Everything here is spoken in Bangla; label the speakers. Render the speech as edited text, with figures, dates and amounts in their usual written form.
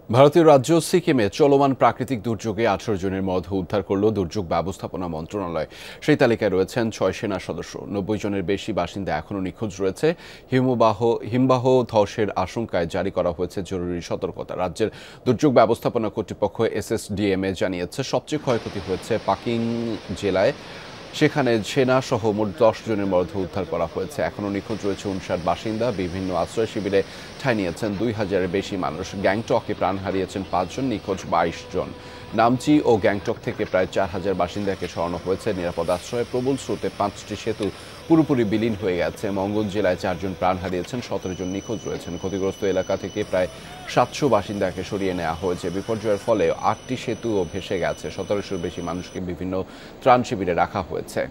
Speaker 1: ভারতীয় রাজ্য সিকিমে চলমান প্রাকৃতিক দুর্যোগে ১৮ জনের মরদেহ উদ্ধার করল দুর্যোগ ব্যবস্থাপনা মন্ত্রণালয়। সেই তালিকায় রয়েছেন ৬ সেনা সদস্য। ৯০ জনের বেশি বাসিন্দা এখনও নিখোঁজ রয়েছে। হিমবাহ ধসের আশঙ্কায় জারি করা হয়েছে জরুরি সতর্কতা। রাজ্যের দুর্যোগ ব্যবস্থাপনা কর্তৃপক্ষ এসএসডিএমএ জানিয়েছে, সবচেয়ে ক্ষয়ক্ষতি হয়েছে পাকিং জেলায়। সেখানে সেনা সহ মোট ১০ জনের মরদেহ উদ্ধার করা হয়েছে। এখনও নিখোঁজ রয়েছে ৫৯ বাসিন্দা। বিভিন্ন আশ্রয় শিবিরে ঠাঁই নিয়েছেন ২,০০০-এর বেশি মানুষ। গ্যাংটকে প্রাণ হারিয়েছেন ৫ জন, নিখোঁজ ২২ জন। নামচি ও গ্যাংটক থেকে প্রায় ৪,০০০ বাসিন্দাকে সরানো হয়েছে নিরাপদ আশ্রয়ে। প্রবল স্রোতে ৫টি সেতু পুরোপুরি বিলীন হয়ে গেছে। মঙ্গল জেলায় ৪ জন প্রাণ হারিয়েছেন, ১৭ জন নিখোঁজ রয়েছেন। ক্ষতিগ্রস্ত এলাকা থেকে প্রায় ৭০০ বাসিন্দাকে সরিয়ে নেওয়া হয়েছে। বিপর্যয়ের ফলে ৮টি সেতুও ভেসে গেছে। ১৭০০-র বেশি মানুষকে বিভিন্ন ত্রাণ শিবিরে রাখা হয়েছে।